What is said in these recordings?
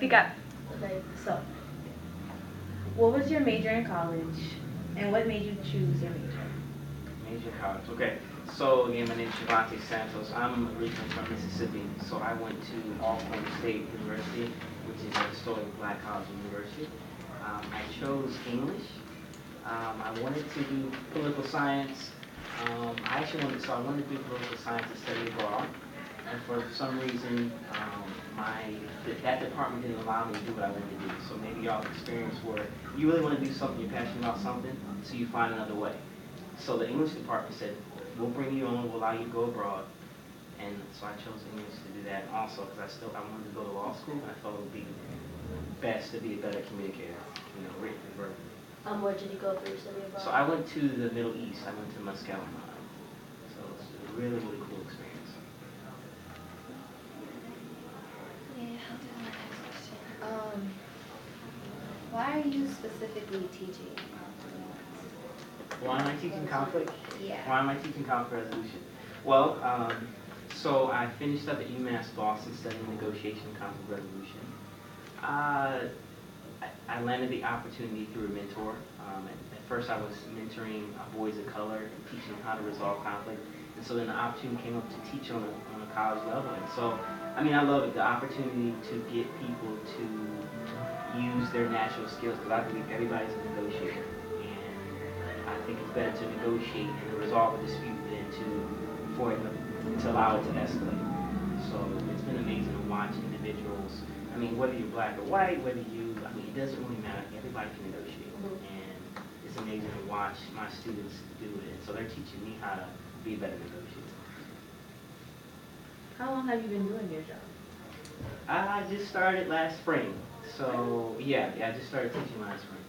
Speak up. Okay, so what was your major in college, and what made you choose your major? Major in college. Okay. So again, my name is Jovonte Santos. I'm originally from Mississippi, so I went to Alcorn State University, which is a historic Black college university. I chose English. I wanted to do political science. I wanted to do political science and study abroad. And for some reason, that department didn't allow me to do what I wanted to do. So maybe y'all experience where you really want to do something, you're passionate about something, so you find another way. So the English department said, we'll bring you on, we'll allow you to go abroad. And so I chose English to do that also because I wanted to go to law school, and I thought it would be best to be a better communicator, written and verbal. Where did you go for your study abroad? So I went to the Middle East. I went to Muscat, Oman. So it's a really, really cool experience. Yeah, I'll do my next question. Why are you specifically teaching? Why am I teaching conflict? Yeah. Why am I teaching conflict resolution? Well, so I finished up at UMass Boston studying negotiation and conflict resolution. I landed the opportunity through a mentor. At first I was mentoring boys of color and teaching them how to resolve conflict. And so then the opportunity came up to teach on a college level. And so, I love it, the opportunity to get people to use their natural skills, because I believe everybody's a negotiator. And I think it's better to negotiate and to resolve a dispute than to allow it to escalate. So it's been amazing to watch individuals. Whether you're black or white, it doesn't really matter. Everybody can negotiate. And it's amazing to watch my students do it. So they're teaching me how to be a better negotiator. How long have you been doing your job? I just started last spring. So yeah, I just started teaching last spring.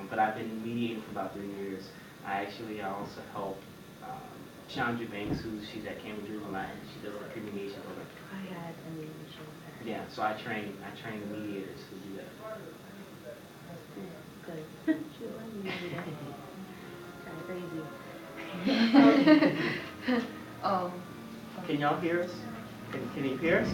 But I've been mediating for about 3 years. I also help Chandra Banks, she's at Cambridge Juvenile, and she does a pre-mediation program. I had a mediation with her. Yeah, so I train the mediators who do that. Good. She let me do that. Kind of crazy. Can y'all hear us? Can you hear us?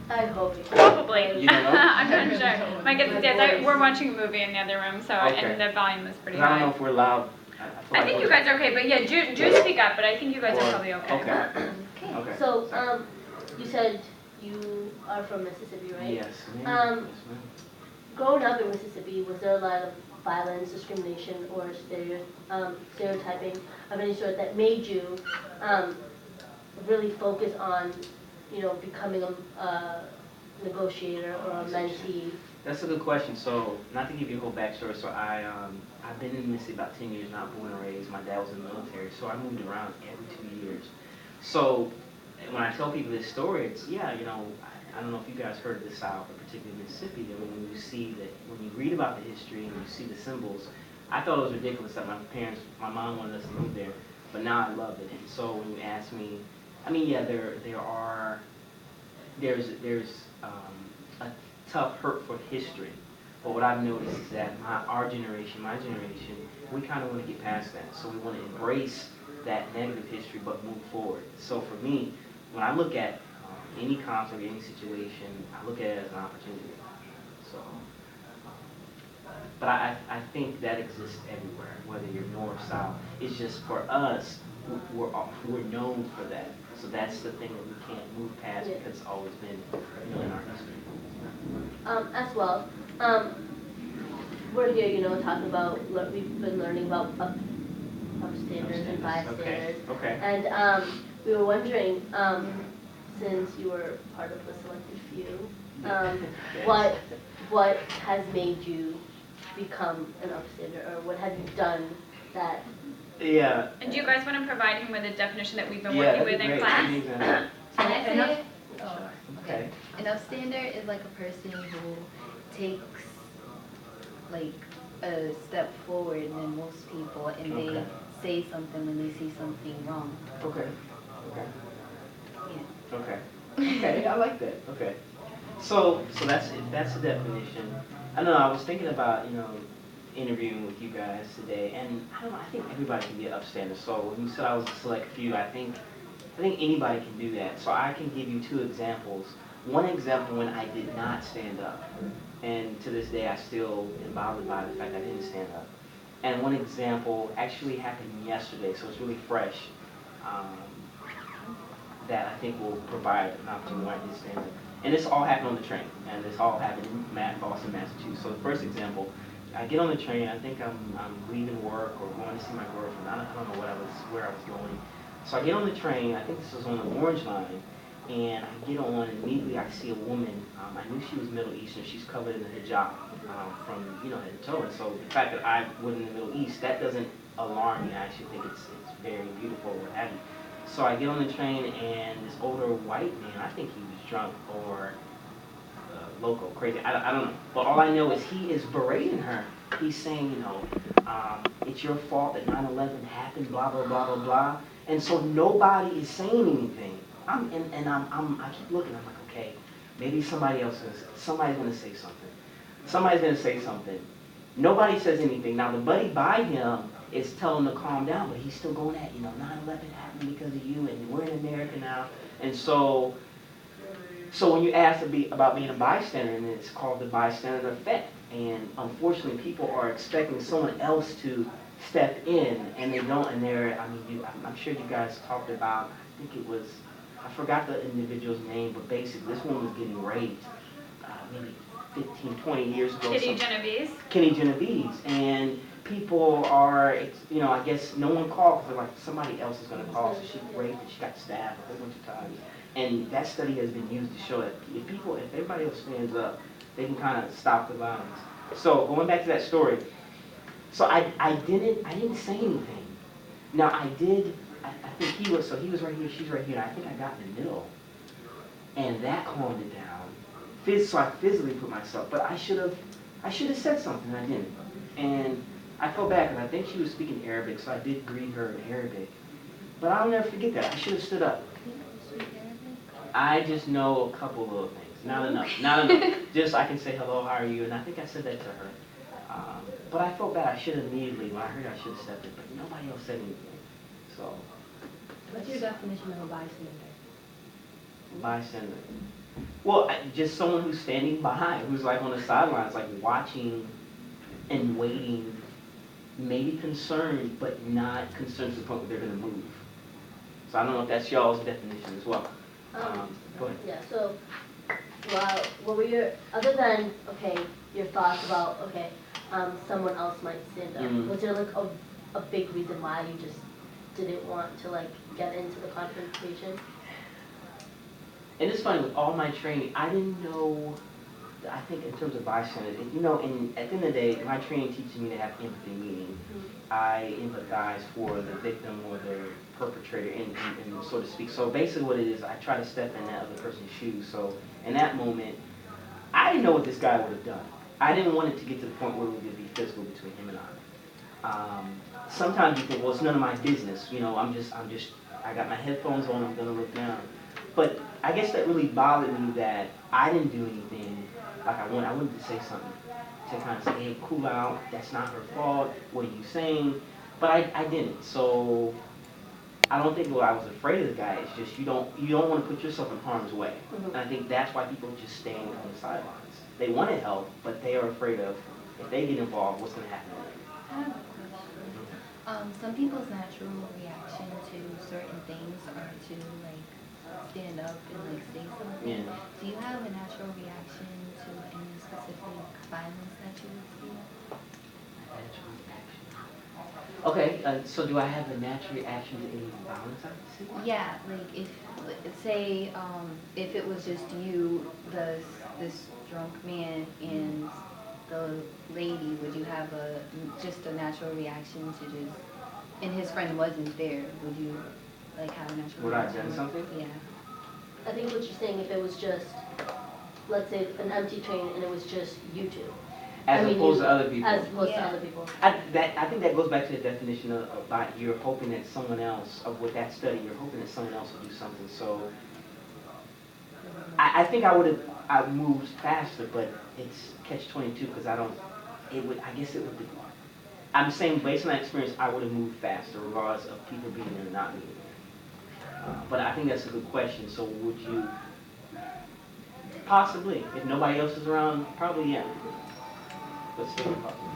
I hope you can. Probably. You don't know? I'm not sure. My kids, yes, we're watching a movie in the other room, so Okay. and the volume is pretty I don't high. know if we're loud. I think you guys are okay, but yeah, Drew speak up, but I think you guys are probably okay. Okay. So, you said you are from Mississippi, right? Yes, ma'am. Growing up in Mississippi, was there a lot of violence, discrimination, or stereotyping of any sort that made you really focus on, becoming a negotiator or a mentee? That's a good question. So, not to give you a whole backstory, so I've been in Mississippi about 10 years now, born and raised. My dad was in the military, so I moved around every 2 years. So, when I tell people this story, it's, I don't know if you guys heard of the South, or particularly Mississippi, when you read about the history and you see the symbols, I thought it was ridiculous that my mom wanted us to move there, but now I love it. And so when you ask me, there's a tough, hurtful history. But what I've noticed is that my generation, we kind of want to get past that. So we want to embrace that negative history, but move forward. So for me, when I look at any conflict, any situation, I look at it as an opportunity. So, but I think that exists everywhere, whether you're north, south. It's just for us, we're known for that. So that's the thing that we can't move past because it's always been, in our history. As well, we're here, talking about, we've been learning about upstanders and bystanders. Okay. And we were wondering, since you were part of the selected few, Yes. what has made you become an upstander, or what have you done that? Yeah. And do you guys want to provide him with a definition that we've been working with in class? Can I say it? Okay. An upstander is like a person who takes like a step forward than most people, and they say something when they see something wrong. Okay. Yeah. Okay, I like that. Okay. So that's it. That's the definition. I know I was thinking about, interviewing with you guys today, and I think everybody can be an upstander. So when you said I was a select few, I think I think anybody can do that. So I can give you two examples. One example when I did not stand up, and to this day I still am bothered by the fact I didn't stand up. And one example actually happened yesterday, so it's really fresh, um, that I think will provide an opportunity where I did stand up. And this all happened on the train, and this all happened in Boston, Massachusetts. So the first example, I get on the train, I think I'm leaving work or going to see my girlfriend. I don't know where I was going. So I get on the train, I think this was on the Orange Line, and I get on, and immediately I see a woman. I knew she was Middle Eastern. She's covered in the hijab from head to toe. And so the fact that I was in the Middle East, that doesn't alarm me. I actually think it's very beautiful or what have you. So I get on the train, and this older white man, I think he was drunk or loco, crazy. I don't know. But all I know is he is berating her. He's saying, it's your fault that 9/11 happened, blah, blah, blah, blah, blah. And so nobody is saying anything. I keep looking, I'm like, okay, maybe somebody's gonna say something. Somebody's gonna say something. Nobody says anything. Now the buddy by him is telling him to calm down, but he's still going at, 9/11 happened because of you, and we're in America now. And so when you ask about being a bystander, and it's called the bystander effect, and unfortunately people are expecting someone else to step in, and they don't, and I'm sure you guys talked about, I forgot the individual's name, but basically this woman was getting raped maybe 15, 20 years ago. Kitty Genovese. Kenny Genovese, and people are, I guess no one called because they're like, somebody else is going to call, so she raped and she got stabbed a whole bunch of times. And that study has been used to show that if everybody else stands up, they can kind of stop the violence. So going back to that story, so I didn't say anything. Now I think he was right here, she's right here, and I think I got in the middle. And that calmed it down. So I physically put myself, but I should have said something, and I didn't. And I fell back, and I think she was speaking Arabic, so I did greet her in Arabic. But I'll never forget that. I should have stood up. I just know a couple little things. Not enough. Just I can say hello, how are you? And I think I said that to her. But I felt bad. I should have immediately, when I heard I should have stepped in, but nobody else said anything. So. What's your definition of a bystander? Bystander. Well, just someone who's standing behind, who's like on the sidelines, like watching and waiting, maybe concerned, but not concerned to the point where they're going to move. So I don't know if that's y'all's definition as well. Go ahead. Yeah, so, what were other than, your thoughts about, someone else might stand up, was there like a big reason why you just didn't want to get into the confrontation? And it's funny, with all my training, I didn't know, I think in terms of bystander, at the end of the day, my training teaches me to have empathy, meaning I empathize for the victim or the perpetrator, and so to speak. So basically what it is, I try to step in that other person's shoes. So in that moment, I didn't know what this guy would have done. I didn't want it to get to the point where it would be physical between him and I. Sometimes you think, well, it's none of my business. I got my headphones on, I'm gonna look down. But I guess that really bothered me that I didn't do anything like I wanted to say something. To kind of say, hey, cool out, that's not her fault, what are you saying? But I didn't. So I don't think I was afraid of the guy. It's just you don't want to put yourself in harm's way. And I think that's why people just staying on the sidelines. They want to help, but they are afraid of if they get involved, what's going to happen to them. I have a question. Some people's natural reaction to certain things are to stand up and say something. Yeah. Do you have a natural reaction to any specific violence that you would see? Okay, so do I have a natural reaction to any violence I see? Yeah, if it was just you, this drunk man, and the lady, would you have just a natural reaction to just, and his friend wasn't there, would you have a natural Would I reaction? have done something? Yeah. I think what you're saying, if it was just, let's say, an empty train and it was just you two. As opposed to other people. As opposed to other people. I think that goes back to the definition of you're hoping that someone else, with that study, you're hoping that someone else will do something. So I think I moved faster, but it's catch-22 because I'm saying based on that experience, I would have moved faster regardless of people being there or not being there. But I think that's a good question. So would you, possibly, if nobody else is around, probably yeah. But still possibly.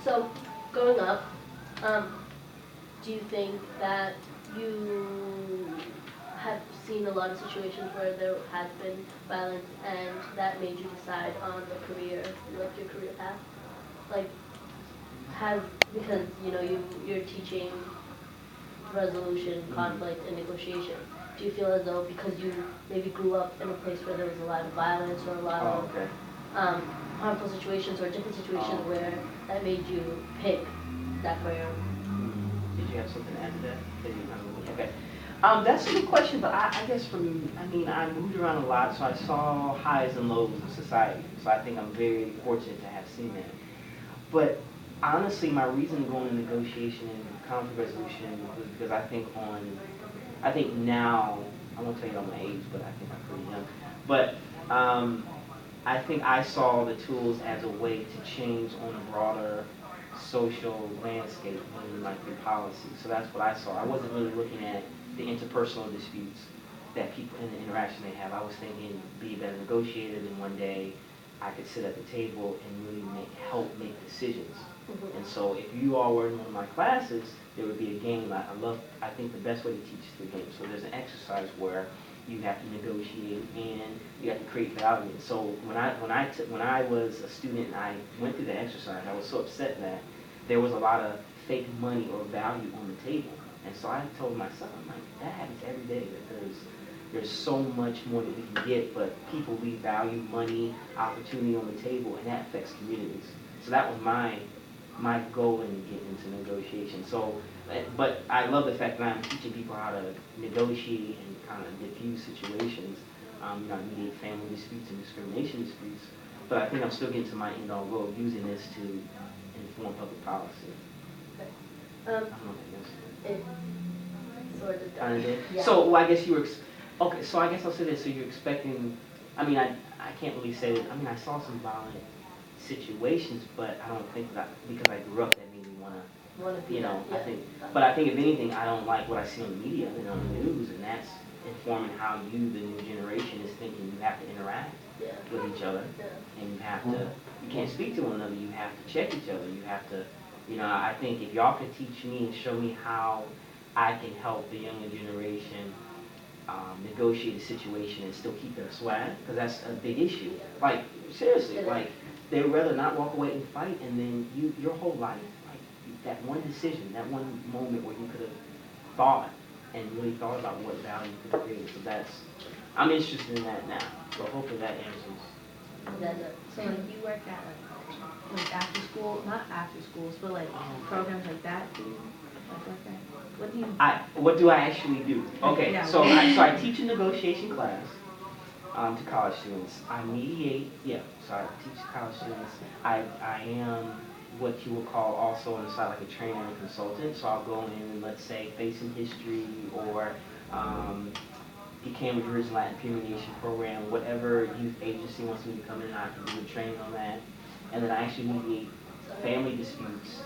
So, growing up, do you think that you have seen a lot of situations where there has been violence and that made you decide on the career, like your career path? Like, because, you're teaching resolution, conflict, and negotiation. Do you feel as though because you maybe grew up in a place where there was a lot of violence or a lot of Okay. harmful situations or different situations where that made you pick that career? Did you have something to add to that? Okay. That's a good question, but I guess for me, I mean, I moved around a lot, so I saw highs and lows of society. So I think I'm very fortunate to have seen that. But honestly, my reason going to negotiation and conflict resolution was because I think now, I won't tell you all my age, but I think I'm pretty young. But I think I saw the tools as a way to change on a broader social landscape and like through policy. So that's what I saw. I wasn't really looking at the interpersonal disputes that people in the interaction they have. I was thinking be a better negotiator, and one day I could sit at the table and really help make decisions. And so if you all were in one of my classes, there would be a game. I think the best way to teach is the game. So there's an exercise where you have to negotiate and you have to create value. And so when I was a student and I went through the exercise, I was so upset that there was a lot of fake money or value on the table. And so I told myself, I'm like, that happens every day. That there's so much more that we can get, but people leave value, money, opportunity on the table, and that affects communities. So that was my goal in getting into negotiation. So, but I love the fact that I'm teaching people how to negotiate and kind of diffuse situations. I mediate family disputes and discrimination disputes. But I think I'm still getting to my end all goal of using this to inform public policy. I don't know if that It sort of kind of does. did. Yeah. So well, I guess you were. Okay, so I guess I'll say this. So you're expecting. I mean, I can't really say that. I mean, I saw some violent situations, but I don't think that because I grew up that made me want to. I think. But I think if anything, I don't like what I see on the media and on the news, and that's informing how you, the new generation, is thinking. You have to interact with each other, and you have to. You can't speak to one another. You have to check each other. You have to. I think if y'all could teach me and show me how I can help the younger generation negotiate a situation and still keep their swag, because that's a big issue. Like, seriously, like, they'd rather not walk away and fight, and then your whole life, like, that one decision, that one moment where you could have thought and really thought about what value could create. So I'm interested in that now. So hopefully that answers. So like you work at like after school, not after schools, but like programs like that. Do you like work at? What do you? What do I actually do? Okay, Yeah. so I teach a negotiation class to college students. I mediate, so I teach college students. I am what you would call also on the side like a trainer and consultant. So I'll go in and let's say Facing History or the Cambridge Rich Latin Nation program, whatever youth agency wants me to come in, I can do the training on that. And then I actually mediate family disputes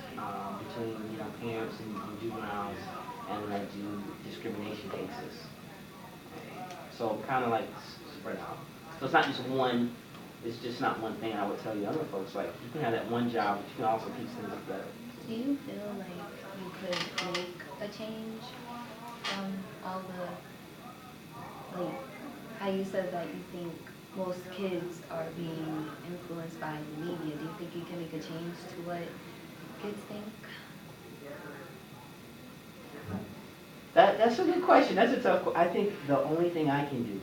between parents and juveniles, and then I do discrimination cases. So kind of like spread out. So it's not just one. It's just not one thing. I would tell you other folks like you can have that one job, but you can also piece things up better. Do you feel like you could make a change from all the, like, how you said that you think most kids are being influenced by the media? Do you think you can make a change to what kids think? That's a good question. That's a tough question. I think the only thing I can do,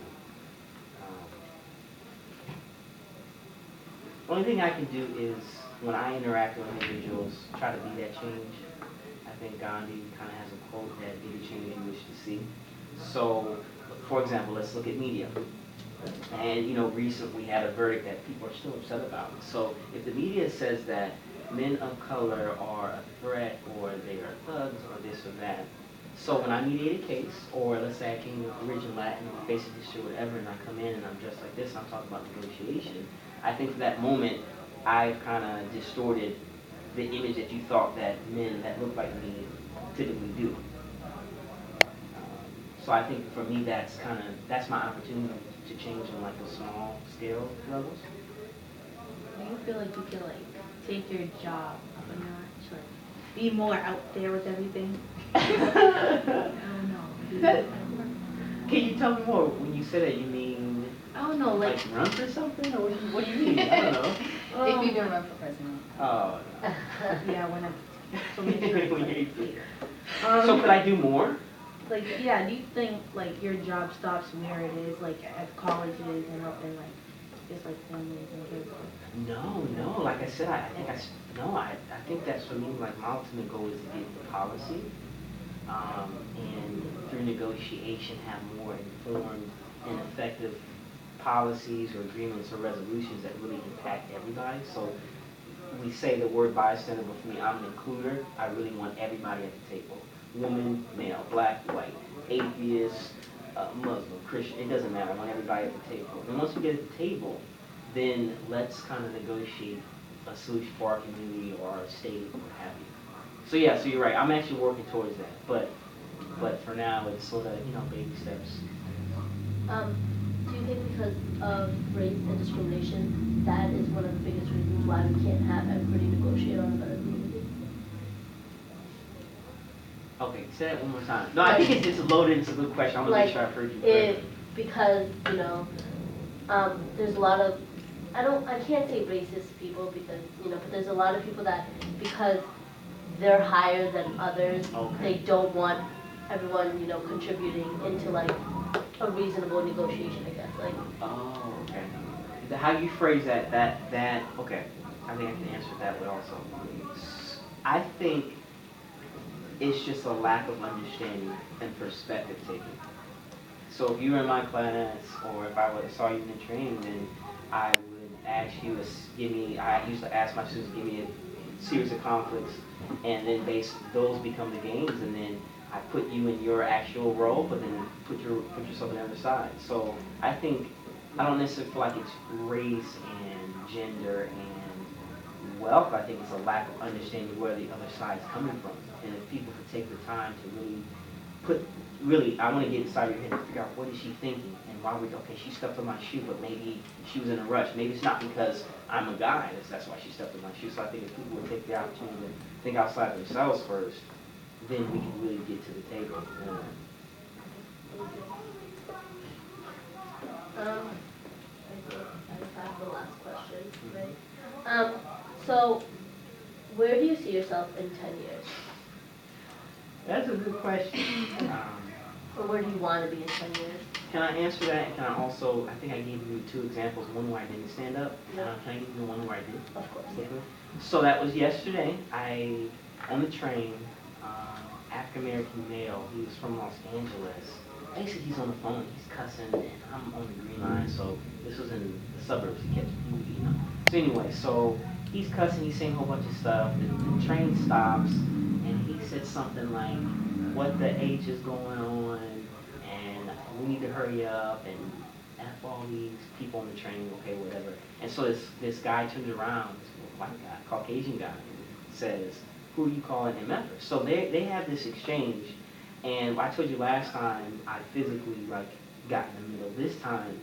is when I interact with individuals, try to be that change. I think Gandhi kind of has a quote that be the change you wish to see. So, for example, let's look at media. And recently we had a verdict that people are still upset about. So if the media says that men of color are a threat or they are thugs or this or that, so when I mediate a case, or let's say I came with Original Latin or Facing History or whatever, and I come in and I'm just like this, and I'm talking about negotiation, I think for that moment, I've kind of distorted the image that you thought that men that look like me typically do. So I think for me, that's my opportunity to change on like the small scale levels. Do you feel like you can like take your job up a notch, like be more out there with everything? I don't know. That- Can you tell me more? When you say that, you mean I don't know, like, like run for something, or what do you mean? I don't know. If you're gonna run for president. Oh. yeah, when I, so make sure it's When like, you're 18. So could I do more? like, yeah, do you think like your job stops where it is, like at colleges and up in like, just like families and kids? No. Like I said, I think that's for me. Like my ultimate goal is to get the policy, and through negotiation have more informed and effective policies or agreements or resolutions that really impact everybody. So we say the word bystander, but for me, I'm an includer. I really want everybody at the table. Women, male, black, white, atheist, Muslim, Christian, it doesn't matter. I want everybody at the table. And once we get at the table, then let's kind of negotiate a solution for our community or our state or what have you. So yeah, so you're right. I'm actually working towards that. But for now, it's sort of, baby steps. Do you think because of race and discrimination, that is one of the biggest reasons why we can't have everybody negotiate on a better community? Okay, say that one more time. No, I think it's loaded. It's a good question. I want to make sure I've heard you correctly. Because, there's a lot of, I can't say racist people because, but there's a lot of people that, because they're higher than others, they don't want everyone, contributing into like a reasonable negotiation, I guess, like. Oh, okay. How you phrase that, okay. I think I can answer it that way also. I think it's just a lack of understanding and perspective taking. So if you were in my class, or if I saw you in the training, then I would ask you I used to ask my students to give me a series of conflicts, and then those become the games, and then I put you in your actual role, but then put yourself on the other side. So I don't necessarily feel like it's race and gender and wealth. I think it's a lack of understanding where the other side's coming from. And if people could take the time to I want to get inside your head and figure out what is she thinking and why she stepped on my shoe, but maybe she was in a rush. Maybe it's not because I'm a guy, that's why she stepped on my shoe. So I think if people would take the opportunity to think outside themselves first, then we can really get to the table. I have the last question, right? So, where do you see yourself in 10 years? That's a good question. Or where do you want to be in 10 years? Can I answer that? Can I also, I think I gave you 2 examples, one where I didn't stand up. No. Can I give you the one where I did? Of course. So that was yesterday. On the train, African-American male, he was from Los Angeles. Basically, he's on the phone, he's cussing, and I'm on the green line, so this was in the suburbs, he kept So anyway, so he's cussing, he's saying a whole bunch of stuff, the train stops, and he said something like, what the H is going on, and we need to hurry up, and F all these people on the train, okay, whatever. And so this guy turns around, this white guy, Caucasian guy, and says, who are you calling MFers? So they have this exchange, and I told you last time, I physically got in the middle. This time,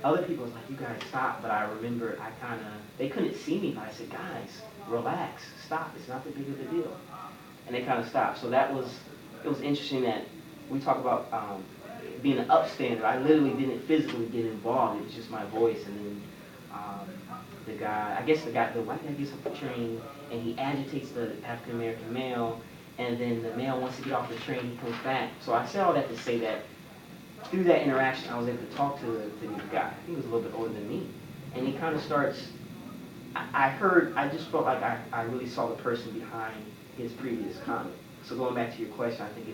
other people was like, you guys stop, but I remember they couldn't see me, but I said, guys, relax, stop, it's not that big of a deal. And they kind of stopped. So it was interesting that we talk about being an upstander. I literally didn't physically get involved, it was just my voice, and then the white guy gets off the train, and he agitates the African-American male, and then the male wants to get off the train, he comes back. So I say all that to say that through that interaction, I was able to talk to the guy. He was a little bit older than me. And he kind of starts, I just felt like I really saw the person behind his previous comment. So going back to your question, I think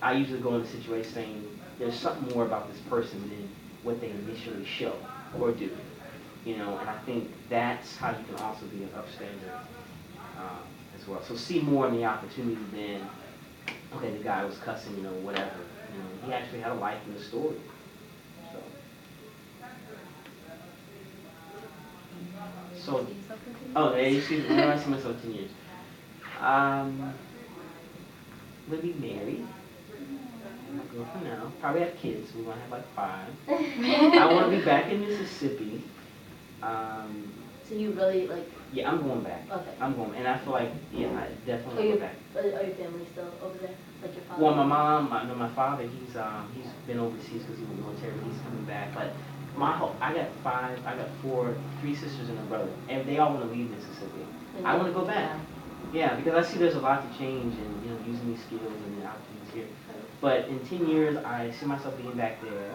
I usually go in a situation saying there's something more about this person than what they initially show or do. And I think that's how you can also be an upstander as well. So see more in the opportunity than, okay, the guy was cussing, whatever. He actually had a life in the story. So where do I see myself 10 years? We'll be married. girl for now. Probably have kids. We're gonna have like 5. I want to be back in Mississippi. So you really like, Yeah, I'm going back. okay. I'm going, and I feel like, yeah, I Are definitely you, go back. are your family still over there? Like your father? Well, my mom, no, my father, he's been overseas because he was military. But he's coming back. But I got 5. I got 3 sisters and a brother, and they all want to leave Mississippi. I want to go back. Yeah, because I see there's a lot to change and, you know, using these skills and the opportunities here. But in 10 years, I see myself being back there,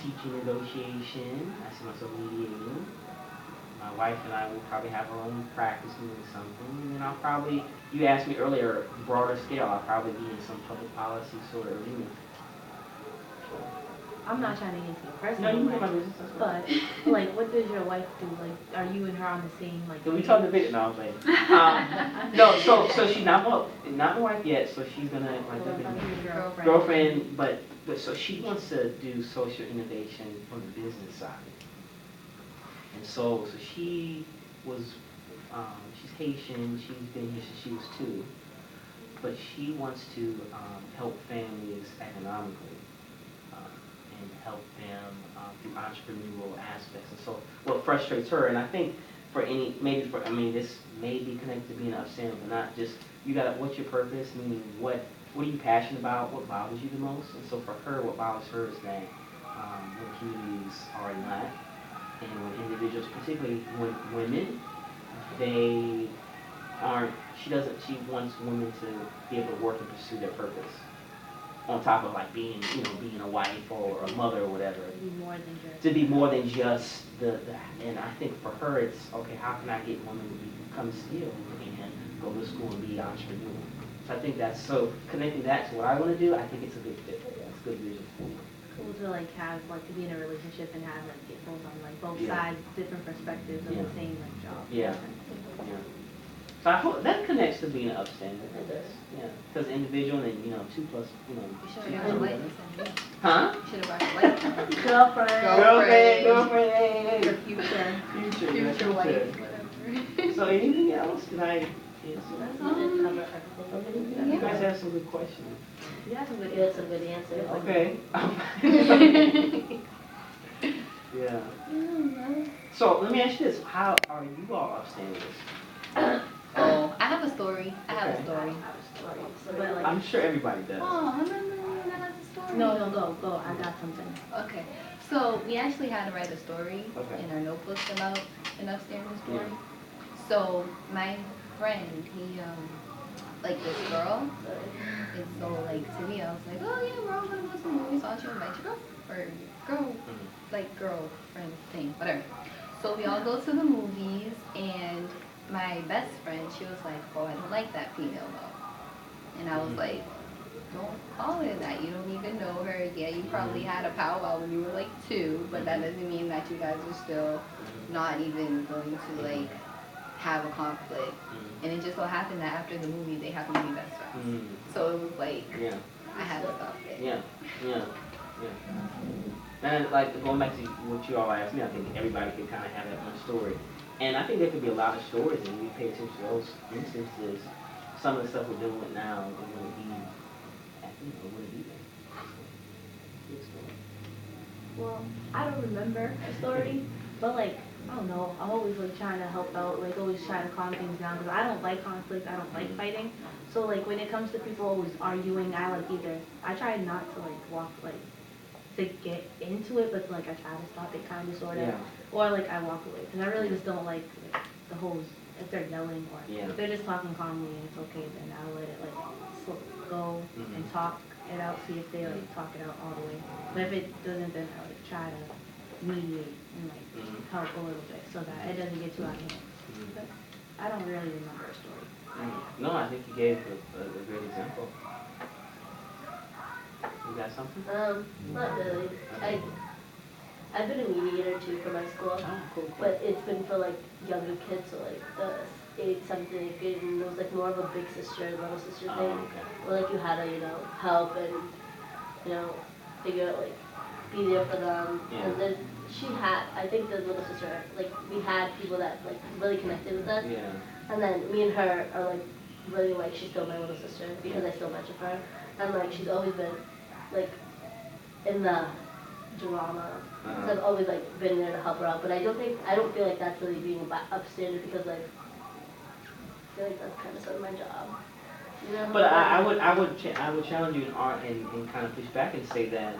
teaching negotiation. I see myself mediating. My wife and I will probably have our own practice doing something. And then I'll probably, you asked me earlier, broader scale, I'll probably be in some public policy sort of arena. I'm not trying to get into No, personal, you can get my life, business. That's fine. but like, what does your wife do? Like, are you and her on the same like? Can we talk to Vic? No, I'm playing. No, so she's not my wife yet. So she's gonna girlfriend, but so she wants to do social innovation from the business side. And so she was, she's Haitian. She's been here since she was 2, but she wants to help families economically. And help them through entrepreneurial aspects. And so what frustrates her, and I think for this may be connected to being upstanding, but not just, what's your purpose, meaning what are you passionate about, what bothers you the most? And so for her, what bothers her is that when communities are in lack, and when individuals, particularly when women, they aren't, she wants women to be able to work and pursue their purpose. On top of like being a wife or a mother or whatever. To be more than just the and I think for her it's, okay, how can I get women to become skilled and go to school and be entrepreneurial? So I think so connecting that to what I want to do, I think it's a good fit. It's a good vision for me. Cool to like have like to be in a relationship and have like get both on like both Yeah. sides, different perspectives of the same like job. Yeah. Yeah. So I hope that connects to being an upstander, I guess. Yeah. Because individual and 2 plus, You should two have brought a together. light. Huh? You should have brought a light. Girlfriend. Girlfriend, hey. The future. Future wife, whatever. So anything else? Can I answer? You did cover everything. You guys have some good questions. You have some good You had some good answers. Okay. Yeah. So let me ask you this: how are you all upstanders? Oh, I have a story. I have Okay. a story. But like, I'm sure everybody does. Oh, no, that's a story. no, go. I got something. Okay, so we actually had to write a story Okay. in our notebooks about an upstanding story. So my friend, he like this girl, and so like to me, I was like, oh yeah, we're all gonna go to the movies. So I'll invite your girlfriend thing, whatever. So we all go to the movies, and my best friend, she was like, oh, I don't like that female though. And I was like, don't call her that. You don't even know her. Yeah, you probably had a powwow when you were like 2, but that doesn't mean that you guys are still not even going to like have a conflict. And it just so happened that after the movie, they happened to be best friends. So it was like, Yeah. I had to stop it. Yeah. And like going back to what you all asked me, I think everybody can kind of have that one story. And I think there could be a lot of stories, and we pay attention to those instances. Some of the stuff we're dealing with now, it wouldn't be, there. Good story. Well, I don't remember a story, but like, I don't know, I'm always like trying to help out, like always try to calm things down, because I don't like conflict, I don't like fighting. So like when it comes to people always arguing, I try not to to get into it, but like I try to stop it kind of sort of, Yeah. or like I walk away, because I really just don't like the whole, if they're yelling or Yeah. if they're just talking calmly and it's okay, then I'll let it like go Mhm. and talk it out, see if they like talk it out all the way. But if it doesn't, then I would try to mediate and like help a little bit so that it doesn't get too out of hand. But I don't really remember a story. No, I think you gave a great example. You got something? Not really. I've been a mediator too for my school, Oh, cool. but it's been for like younger kids, so like the 8th, 7th, 8th grade, and it was like more of a big sister, little sister Oh, thing, okay. where like you had to, help and, figure out like, be there for them. Yeah. And then I think the little sister, like we had people that like really connected with us. Yeah. And then me and her are like really like she's still my little sister because I still mention her. and like she's always been like in the drama. So I've always like been there to help her out, but I don't feel like that's really being upstanding because like I feel like that's kind of sort of my job. You know? But I would challenge you in art and kind of push back and say that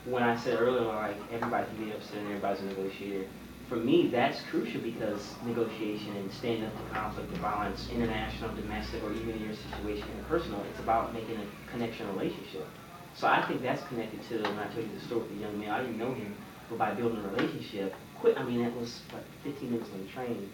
when I said earlier, like everybody can be upset and everybody's a negotiator. For me, that's crucial because negotiation and standing up to conflict and violence, international, domestic, or even in your situation personal, it's about making a connection relationship. So I think that's connected to when I told you the story with the young man. I didn't know him, but by building a relationship, I mean, that was like 15 minutes on the train.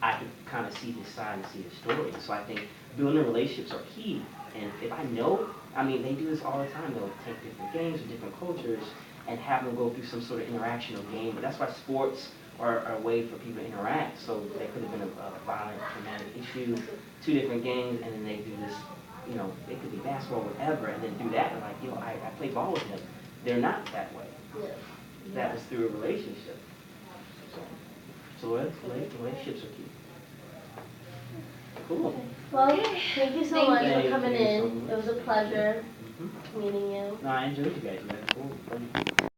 I could kind of see his side and see his story. So I think building relationships are key. And if I know, I mean, they do this all the time. They'll take different games or different cultures and have them go through some sort of interaction or game. But that's why sports are a way for people to interact. So there could have been a violent, traumatic issue, 2 different games, and then they do this, you know, it could be basketball, whatever, and then do that. And like, I play ball with him. They're not that way. Yeah. That was through a relationship. So relationships are key. Cool. Well, thank you so much Thank for coming you in. so much. It was a pleasure meeting you. No, I enjoyed you guys. You guys are cool.